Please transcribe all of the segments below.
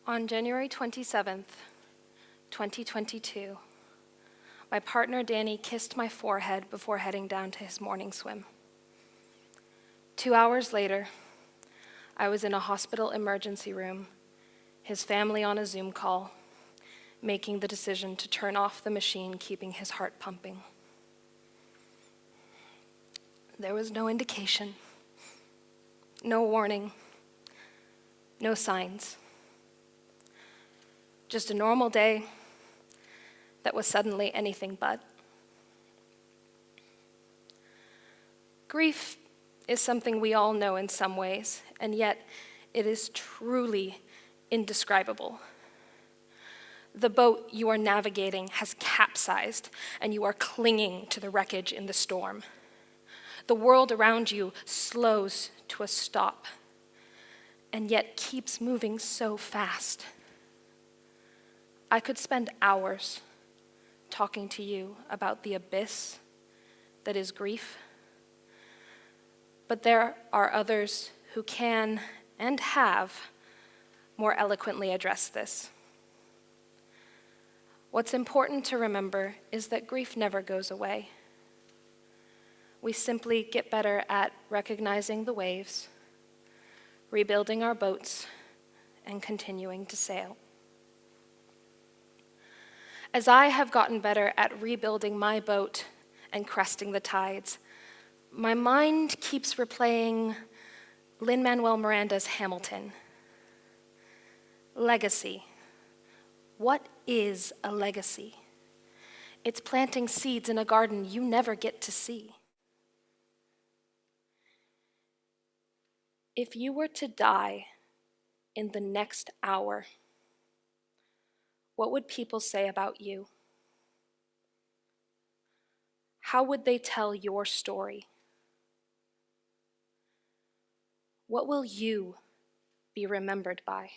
On January 27th, 2022, my partner Danny kissed my forehead before heading down to his morning swim. 2 hours later, I was in a hospital emergency room, his family on a Zoom call, making the decision to turn off the machine keeping his heart pumping. There was no indication, no warning, no signs. Just a normal day that was suddenly anything but. Grief is something we all know in some ways, and yet it is truly indescribable. The boat you are navigating has capsized, and you are clinging to the wreckage in the storm. The world around you slows to a stop, and yet keeps moving so fast. I could spend hours talking to you about the abyss that is grief, but there are others who can and have more eloquently addressed this. What's important to remember is that grief never goes away. We simply get better at recognizing the waves, rebuilding our boats, and continuing to sail. As I have gotten better at rebuilding my boat and cresting the tides, my mind keeps replaying Lin-Manuel Miranda's Hamilton. Legacy. What is a legacy? It's planting seeds in a garden you never get to see. If you were to die in the next hour, what would people say about you? How would they tell your story? What will you be remembered by?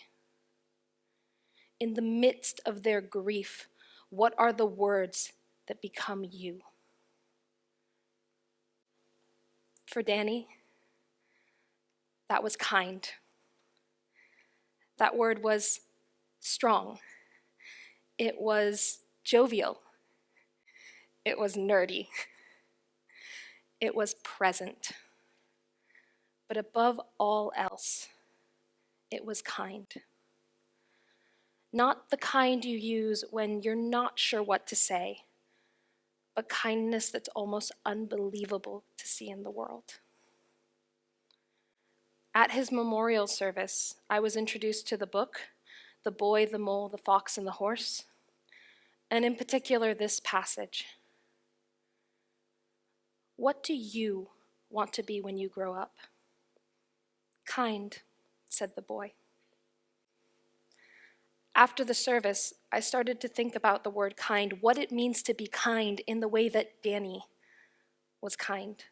In the midst of their grief, what are the words that become you? For Danny, that was kind. That word was strong. It was jovial. It was nerdy. It was present. But above all else, it was kind. Not the kind you use when you're not sure what to say, but kindness that's almost unbelievable to see in the world. At his memorial service, I was introduced to the book, The Boy, the Mole, the Fox, and the Horse, and in particular this passage. What do you want to be when you grow up? Kind, said the boy. After the service, I started to think about the word kind, what it means to be kind in the way that Danny was kind.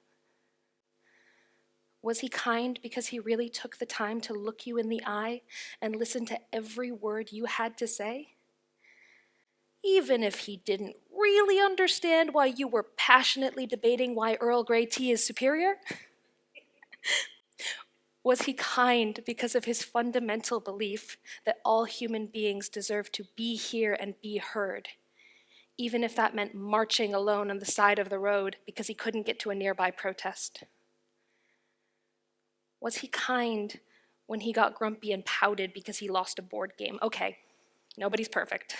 Was he kind because he really took the time to look you in the eye and listen to every word you had to say? Even if he didn't really understand why you were passionately debating why Earl Grey tea is superior? Was he kind because of his fundamental belief that all human beings deserve to be here and be heard, even if that meant marching alone on the side of the road because he couldn't get to a nearby protest? Was he kind when he got grumpy and pouted because he lost a board game? Okay, nobody's perfect.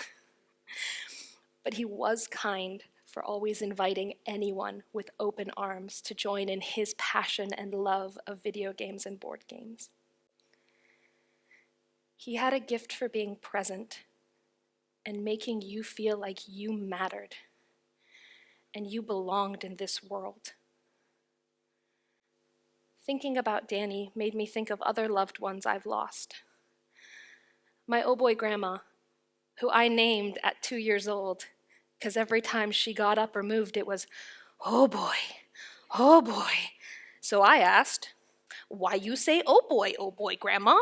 But he was kind for always inviting anyone with open arms to join in his passion and love of video games and board games. He had a gift for being present and making you feel like you mattered and you belonged in this world. Thinking about Danny made me think of other loved ones I've lost. My oh-boy grandma, who I named at 2 years old, because every time she got up or moved, it was, oh boy. So I asked, why you say oh boy, Grandma?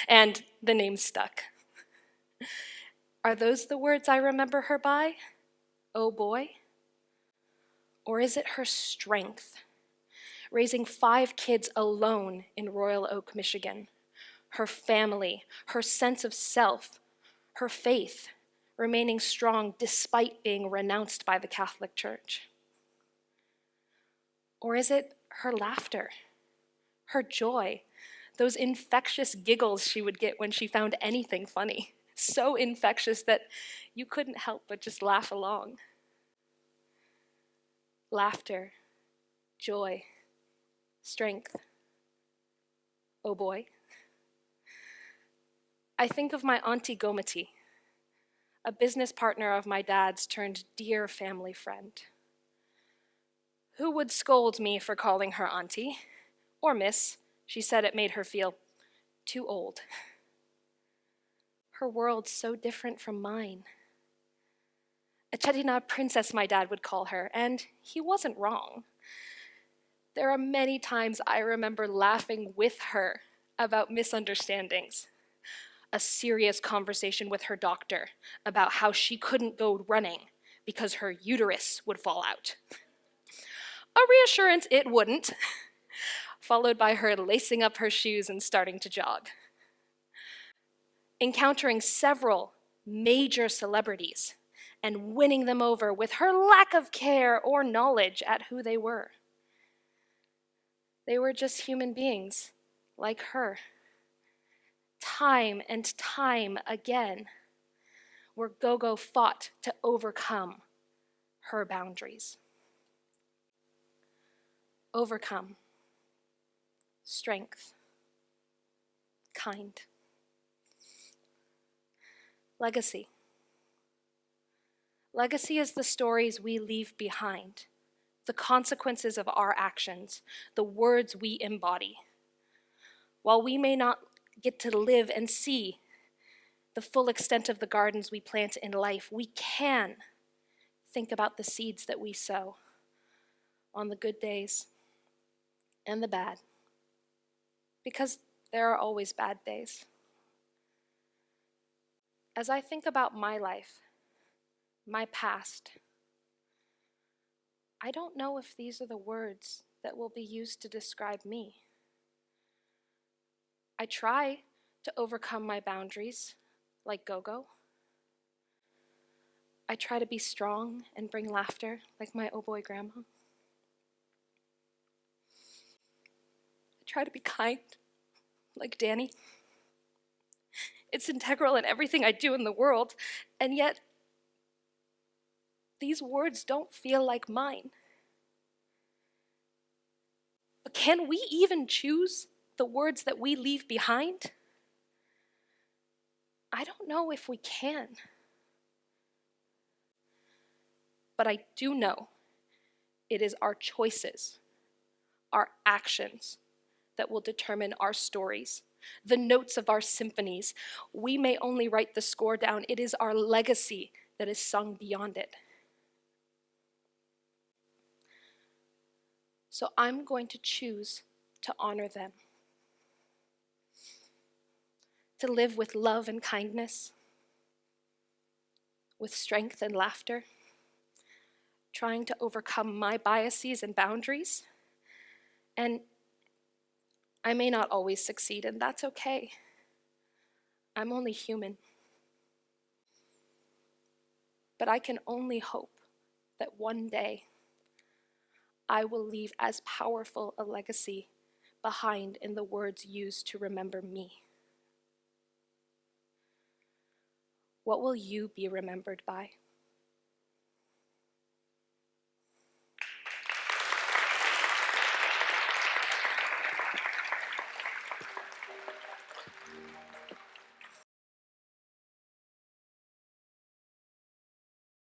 And the name stuck. Are those the words I remember her by? Oh boy? Or is it her strength, raising 5 kids alone in Royal Oak, Michigan, her family, her sense of self, her faith, remaining strong despite being renounced by the Catholic Church? Or is it her laughter, her joy, those infectious giggles she would get when she found anything funny, so infectious that you couldn't help but just laugh along? Laughter, joy, strength. Oh boy. I think of my Auntie Gomati, a business partner of my dad's turned dear family friend, who would scold me for calling her auntie, or miss. She said it made her feel too old. Her world so different from mine. A Chetina princess, my dad would call her, and he wasn't wrong. There are many times I remember laughing with her about misunderstandings. A serious conversation with her doctor about how she couldn't go running because her uterus would fall out. A reassurance it wouldn't, followed by her lacing up her shoes and starting to jog. Encountering several major celebrities and winning them over with her lack of care or knowledge at who they were. They were just human beings, like her. Time and time again, where Gogo fought to overcome her boundaries. Overcome, strength, kind. Legacy. Legacy is the stories we leave behind, the consequences of our actions, the words we embody. While we may not get to live and see the full extent of the gardens we plant in life, we can think about the seeds that we sow on the good days and the bad, because there are always bad days. As I think about my life, my past, I don't know if these are the words that will be used to describe me. I try to overcome my boundaries, like Gogo. I try to be strong and bring laughter, like my oh boy grandma. I try to be kind, like Danny. It's integral in everything I do in the world, and yet these words don't feel like mine. But can we even choose the words that we leave behind? I don't know if we can. But I do know it is our choices, our actions, that will determine our stories, the notes of our symphonies. We may only write the score down. It is our legacy that is sung beyond it. So I'm going to choose to honor them, to live with love and kindness, with strength and laughter, trying to overcome my biases and boundaries. And I may not always succeed, and that's okay. I'm only human. But I can only hope that one day I will leave as powerful a legacy behind in the words used to remember me. What will you be remembered by?